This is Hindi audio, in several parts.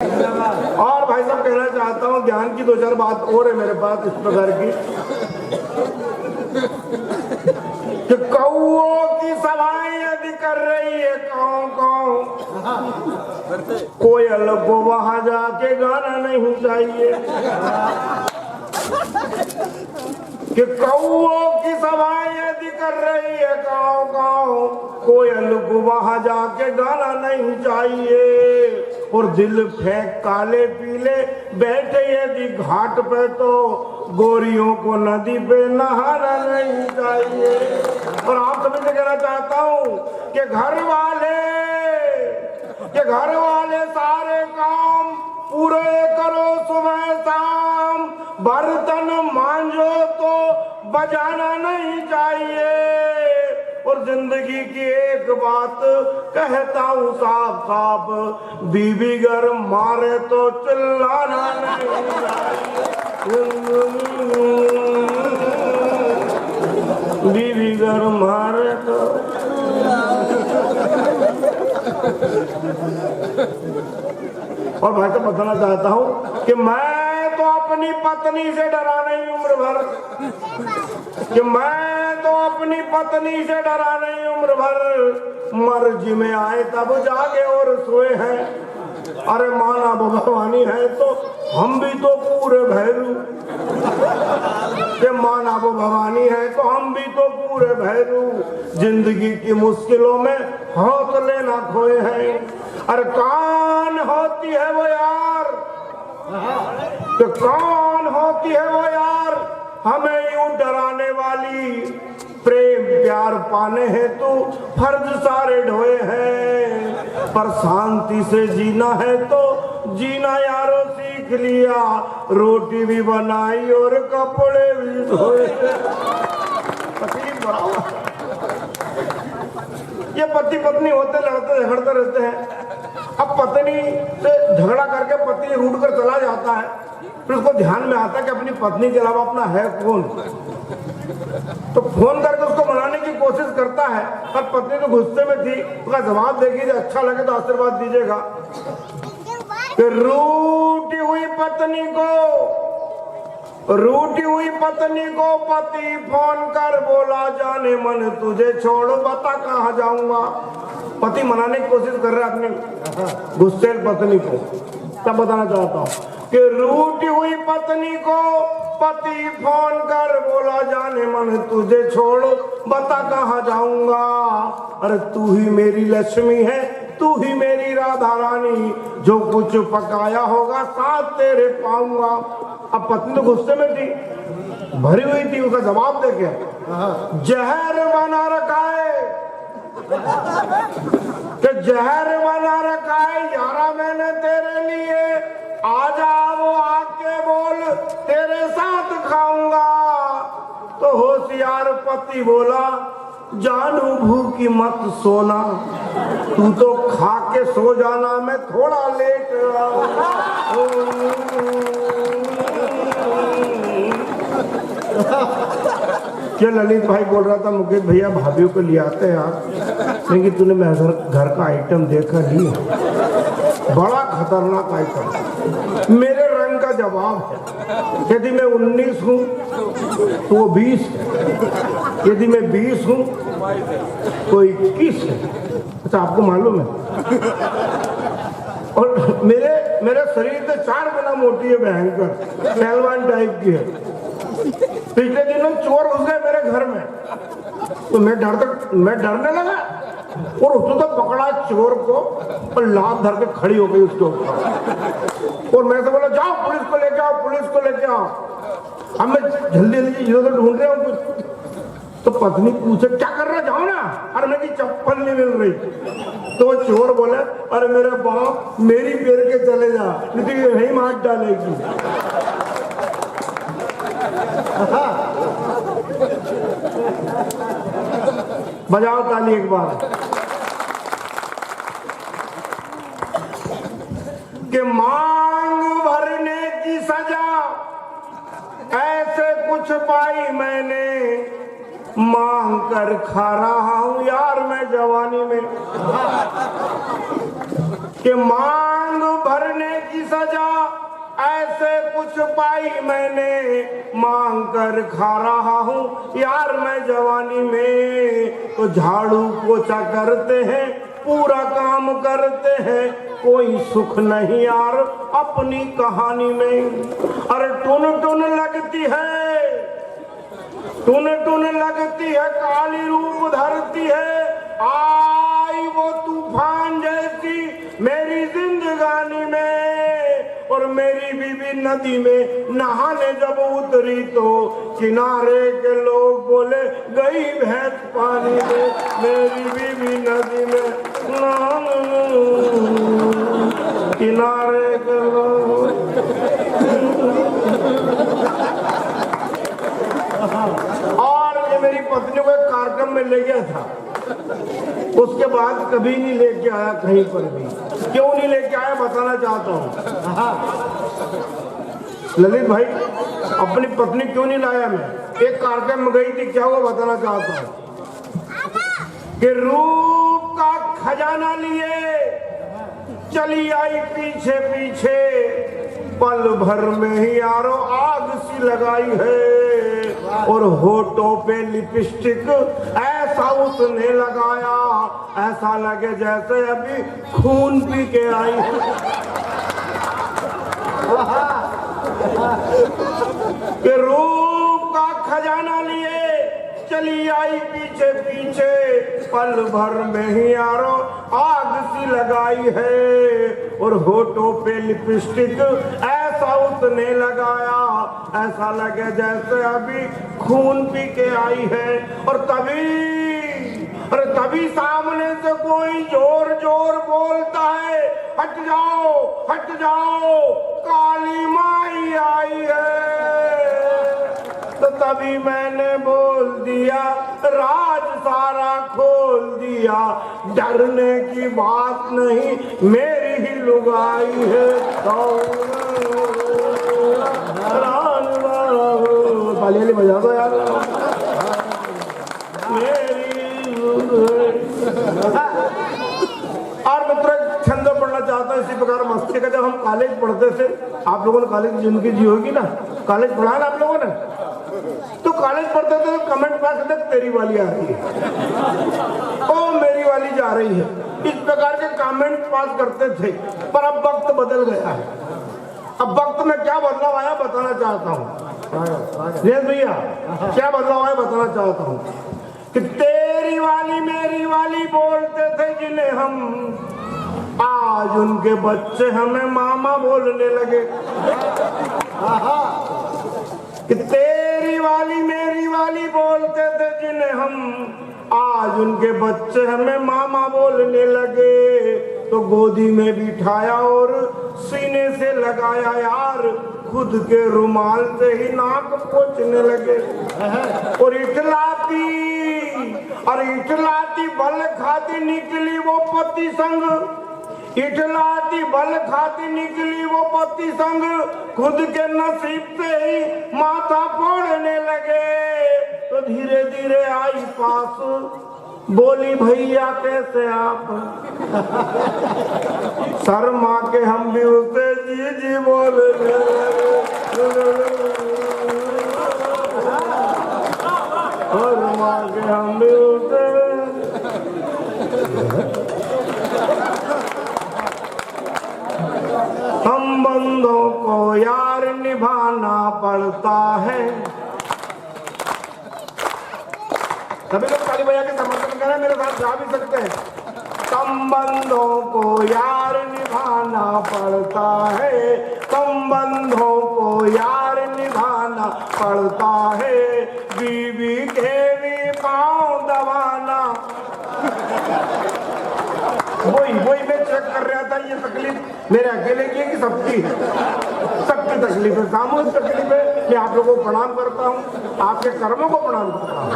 और भाई साहब कहना चाहता हूँ, ज्ञान की दो चार बात और है मेरे पास इस प्रकार की कि कौओं की सभाएं यदि कर रही है काऊ काऊ, कोयल को वहां जाके गाना नहीं चाहिए। कि कौओं की सभाएं यदि कर रही है काऊ काऊ, कोयल को वहां जाके गाना नहीं चाहिए। और दिल फेंक काले पीले बैठे यदि घाट पे, तो गोरियों को नदी पे नहाना नहीं चाहिए। और आप सभी से कहना चाहता हूँ कि घर वाले सारे काम पूरे करो सुबह शाम, बर्तन मांजो तो बजाना नहीं चाहिए। और जिंदगी की एक बात कहता हूँ साफ साफ, बीवी घर मारे तो चिल्लाना नहीं चाहिए। बीवी घर मारे तो और भाई को बताना चाहता हूँ कि मैं तो अपनी पत्नी से डरा नहीं उम्र भर, कि मैं तो अपनी पत्नी से डरा नहीं उम्र भर, मर्जी में आए तब जागे और सोए हैं। अरे माना भवानी है तो हम भी तो पूरे भैरू, कि माना वो भवानी है तो हम भी तो पूरे भैरू, जिंदगी की मुश्किलों में हौसले ना खोए हैं। अरे कौन होती है वो यार, तो कौन होती है वो यार हमें यूं डराने वाली, प्रेम प्यार पाने हेतु फर्ज सारे ढोए हैं, पर शांति से जीना है तो जीना यारों सीख लिया, रोटी भी बनाई और कपड़े भी धोए। ये पति पत्नी होते लड़ते झगड़ते रहते हैं। अब पत्नी से झगड़ा करके पति रूठ कर चला जाता है, फिर उसको ध्यान में आता है कि अपनी पत्नी के अलावा अपना है कौन, तो फोन करके उसको मनाने की कोशिश करता है। और पत्नी तो गुस्से में थी, उसका जवाब देगी, अच्छा लगे तो आशीर्वाद दीजिएगा। रूठी हुई पत्नी को पति फोन कर बोला, जाने मन तुझे छोड़ बता कहाँ जाऊंगा। पति मनाने की कोशिश कर रहा है अपनी गुस्से पत्नी को। तब बताना चाहता हूँ कि रूठी हुई पत्नी को पति फोन कर बोला, जाने मन तुझे छोड़ बता कहाँ जाऊंगा। अरे तू ही मेरी लक्ष्मी है, तू ही मेरी राधा रानी, जो कुछ पकाया होगा साथ तेरे पाऊंगा। अब पत्नी तो गुस्से में थी, भरी हुई थी, उसका जवाब दे के जहर बना रखा है, कि जहर बना रखा है यारा मैंने तेरे लिए, आजा वो आके बोल तेरे साथ खाऊंगा। तो होशियार पति बोला, जानू भूखी मत सोना, तू तो खा के सो जाना, मैं थोड़ा लेट क्या ललित भाई बोल रहा था, मुकेश भैया भाभीियों को ले आते हैं यार, लेकिन तूने मेरा घर का आइटम देखा नहीं, बड़ा खतरनाक आइटम, मेरे रंग का जवाब है। यदि मैं 19 हूँ तो वो 20 है, यदि मैं 20 हूँ तो 21 है। अच्छा आपको मालूम है? और मेरे शरीर से 4 गुना मोटी है, भयंकर पहलवान टाइप की है। पिछले दिनों चोर घुस गए मेरे घर में, तो मैं डरने लगा और उसने तो पकड़ा चोर को और लात धर के खड़ी हो गई उसके ऊपर। और मैं तो बोला, जाओ पुलिस को लेके आओ, पुलिस को लेके आओ। अब मैं जल्दी इधर ढूंढ रहा हूँ कुछ, तो पत्नी पूछे क्या कर रहा, जाओ ना। अरे मेरी चप्पल नहीं मिल रही, तो वो चोर बोले, अरे मेरे बाप मेरी पैर के चले जा, नहीं तो ये नहीं मार डालेगी। बजाओ ताली एक बार। कि मांग भरने की सजा ऐसे कुछ पाई मैंने, मांग कर खा रहा हूं यार मैं जवानी में। कि मांग भरने की सजा ऐसे कुछ पाई मैंने, मांग कर खा रहा हूँ यार मैं जवानी में। तो झाड़ू पोछा करते हैं, पूरा काम करते हैं, कोई सुख नहीं यार अपनी कहानी में। अरे टुन टुन लगती है, टुन टुन लगती है, काली रूप धरती है, आई वो तूफान जैसी मेरी जिंदगानी में। और मेरी बीबी नदी में नहाने जब उतरी तो किनारे के लोग बोले गई भैंस पानी में। मेरी बीबी नदी में किनारे के लोग। और ये मेरी पत्नी को एक कार्यक्रम में ले गया था, उसके बाद कभी नहीं लेके आया कहीं पर भी। क्यों नहीं लेके आया बताना चाहता हूँ। ललित भाई अपनी पत्नी क्यों नहीं लाया मैं? एक कार्यक्रम में गई थी, क्या हुआ बताना चाहता हूँ कि रूप का खजाना लिए चली आई पीछे पीछे, पल भर में ही यारो आग सी लगाई है। और होठों पे लिपस्टिक ऐसा उसने लगाया, ऐसा लगे जैसे अभी खून पी के आई है। कि रूप का खजाना लिए चली आई पीछे पीछे, पल भर में ही यारो आग सी लगाई है। और होठों पे लिपस्टिक ऐसा उसने लगाया, ऐसा लगे जैसे अभी खून पी के आई है। और तभी सामने से कोई जोर जोर बोलता है, हट जाओ काली माई आई है। तो तभी मैंने बोल दिया, राज सारा खोल दिया, डरने की बात नहीं मेरी ही लुगाई है। ताली बजा दो यार। और मित्रों छंद पढ़ना चाहता हूँ इसी प्रकार मस्ती का। जब हम कॉलेज पढ़ते थे, आप लोगों ने कॉलेज की जिंदगी जी होगी ना, कॉलेज पढ़ा ना आप लोगों ने, तो कॉलेज पढ़ते थे तो कमेंट पास तक तेरी वाली आ रही है, ओ मेरी वाली जा रही है, इस प्रकार के कमेंट पास करते थे। पर अब वक्त बदल गया है। अब वक्त में क्या बदलाव आया बताना चाहता हूँ भैया, क्या बदलाव आया बताना चाहता हूँ कि तेरी वाली मेरी वाली बोलते थे जिन्हें हम, आज उनके बच्चे हमें मामा बोलने लगे। कि तेरी वाली मेरी वाली बोलते थे जिन्हें हम, आज उनके बच्चे हमें मामा बोलने लगे। तो गोदी में बिठाया और सीने से लगाया यार, खुद के रुमाल से ही नाक पोंछने लगे। और इटलाती बल खाती निकली वो पति संग, इटलाती बल खाती निकली वो पति संग, खुद के नसीब से ही माथा फोड़ने लगे। तो धीरे धीरे आई पास, बोली भैया कैसे आप, शर्मा के हम भी उसे जी जी बोलने शर्मा के हम भी उसे। हम बंदों को यार निभाना पड़ता है। सभी लोग ताली बजा के समर्थन करें, मेरे साथ गा भी सकते हैं। संबंधों को यार निभाना पड़ता है, संबंधों को यार निभाना पड़ता है, बीवी के भी पाँव दबाना। वही मैं चेक कर रहा था, ये तकलीफ मेरे अकेले की है कि सबकी है? सबकी तकलीफ है, सामूहिक तकलीफ है। मैं आप लोगों को प्रणाम करता हूँ, आपके कर्मों को प्रणाम करता हूँ।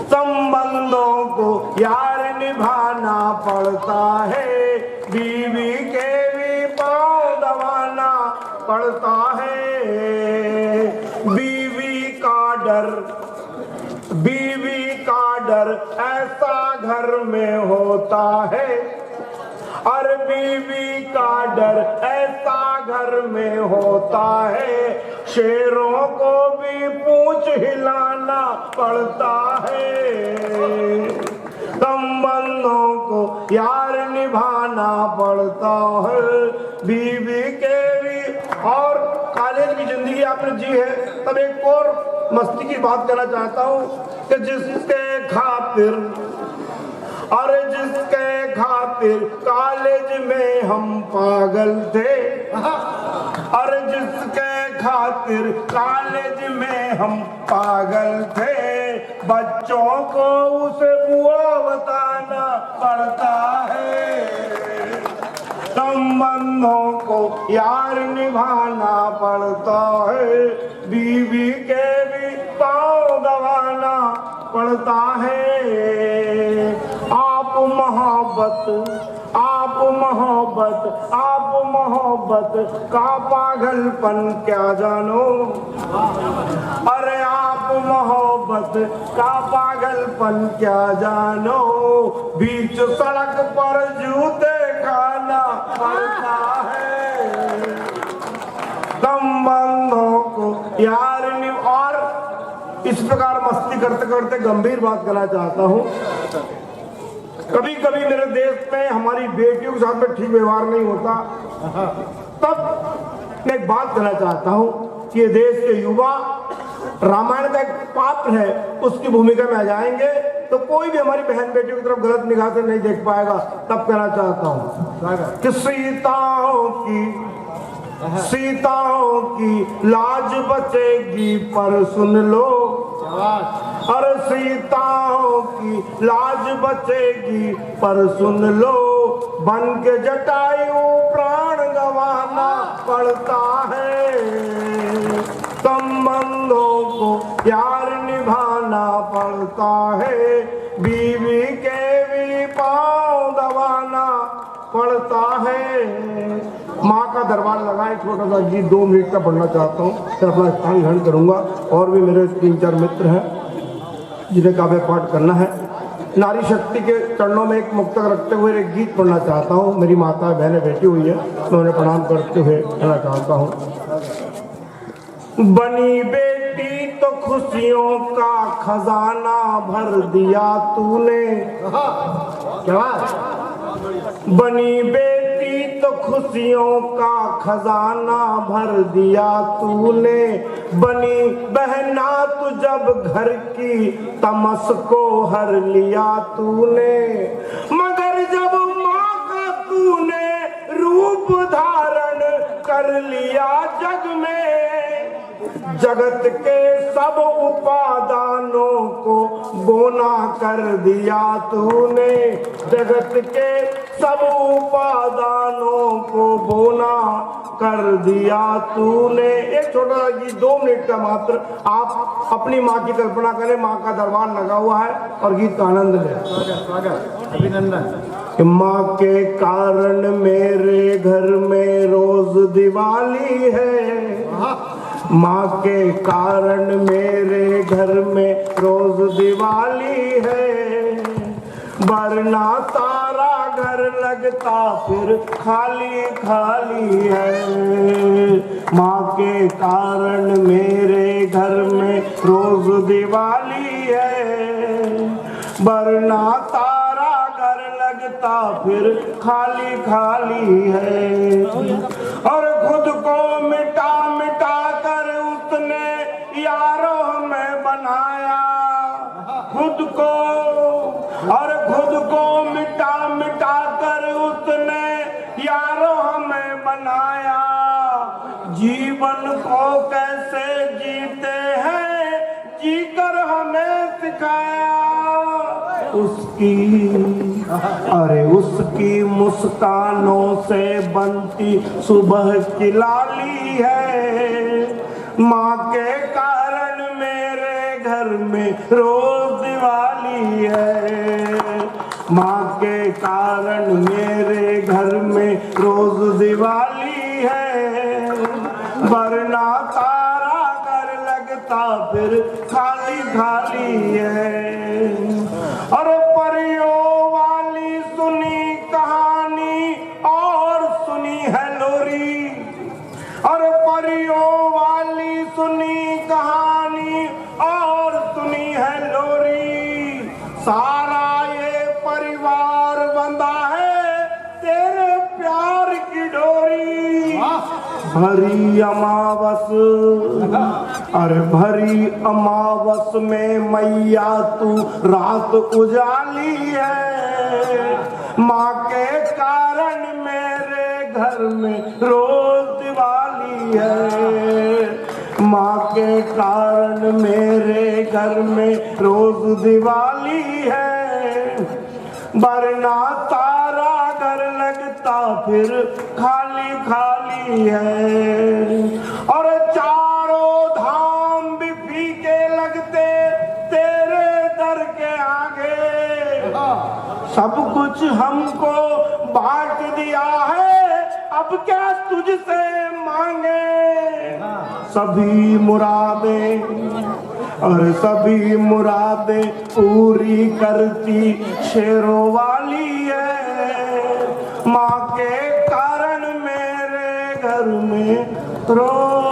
संबंधों को यार निभाना पड़ता है, बीवी के भी पाँव दबाना पड़ता है। बीवी का डर ऐसा घर में हो और बीवी का डर ऐसा घर में होता है, शेरों को भी पूंछ हिलाना पड़ता है। संबंधों को यार निभाना पड़ता है, बीवी के भी। और कॉलेज की जिंदगी आपने जी है, तब एक और मस्ती की बात करना चाहता हूँ कि जिसके खातिर कॉलेज में हम पागल थे, और जिसके खातिर कॉलेज में हम पागल थे, बच्चों को उसे बुआ बताना पड़ता है। संबंधों को यार निभाना पड़ता है, बीवी के भी पाँव दबाना पड़ता है। आप मोहब्बत का पागलपन क्या जानो, अरे आप मोहब्बत का पागलपन क्या जानो, बीच सड़क पर जूते खाना पड़ता है। संबंधों को यार और इस प्रकार मस्ती करते करते गंभीर बात करना चाहता हूँ। कभी कभी मेरे देश में हमारी बेटियों के साथ में ठीक व्यवहार नहीं होता, तब मैं एक बात कहना चाहता हूँ कि ये देश के युवा रामायण का एक पात्र है, उसकी भूमिका में आ जाएंगे तो कोई भी हमारी बहन बेटियों की तरफ गलत निगाह से नहीं देख पाएगा। तब कहना चाहता हूँ कि सीताओं की लाज बचेगी पर सुन लो, और सीताओं की लाज बचेगी पर सुन लो, बन के जटायु प्राण गंवाना पड़ता है। संबंधों को यार निभाना पड़ता है, बीवी के भी पाँव दबाना पड़ता है। माँ का दरबार लगाए, छोटा सा गीत 2 मिनट का पढ़ना चाहता हूँ, फिर अपना स्थान ग्रहण करूंगा। और भी मेरे 3-4 मित्र हैं जिन्हें काव्य पाठ करना है। नारी शक्ति के चरणों में एक मुक्तक रखते हुए एक गीत पढ़ना चाहता हूँ। मेरी माता बहनें बैठी हुई है, मैं उन्हें प्रणाम करते हुए कहना चाहता हूँ। बनी बेटी तो खुशियों का खजाना भर दिया तूने, क्या बनी बेटी तो खुशियों का खजाना भर दिया तूने, बनी बहना तू जब घर की तमस को हर लिया तूने, मगर जब माँ का तूने रूप धारण कर लिया जग में, जगत के सब उपादानों को बोना कर दिया तूने, जगत के सब उपादानों को बोना कर दिया तूने। एक छोटा सा गीत 2 मिनट का मात्र, आप अपनी माँ की कल्पना करें, माँ का दरबार लगा हुआ है और गीत का आनंद लें। स्वागत, अभिनंदन। माँ के कारण मेरे घर में रोज दिवाली है, माँ के कारण मेरे घर में रोज दिवाली है, वरना सारा घर लगता फिर खाली खाली है। माँ के कारण मेरे घर में रोज दिवाली है, वरना सारा घर लगता फिर खाली खाली है। और खुद को मिटा मिटा कर उसने यारों में बनाया, खुद को, और खुद को मिटा मिटा कर उसने यारों में बनाया। जीवन को कैसे जीते हैं जीकर हमें सिखाया, उसकी, अरे उसकी मुस्कानों से बनती सुबह की लाली है। माँ के कारण मेरे घर में रोज दिवाली है, माँ के कारण मेरे घर में रोज दिवाली है, वरना सारा घर लगता फिर खाली खाली है। और परियों वाली सुनी कहानी भरी अमावस, अरे भरी अमावस में मैया तू रात उजाली है। माँ के कारण मेरे घर में रोज दिवाली है। माँ के कारण मेरे घर में रोज दिवाली है। वरना सारा घर लगता फिर खाली खाली है। और चारों धाम भी फीके लगते तेरे दर के आगे। सब कुछ हमको बांट दिया है, अब क्या तुझसे मांगे। सभी मुरादें और सभी मुरादें पूरी करती शेरों वाली है। माँ के कारण मेरे घर में रोज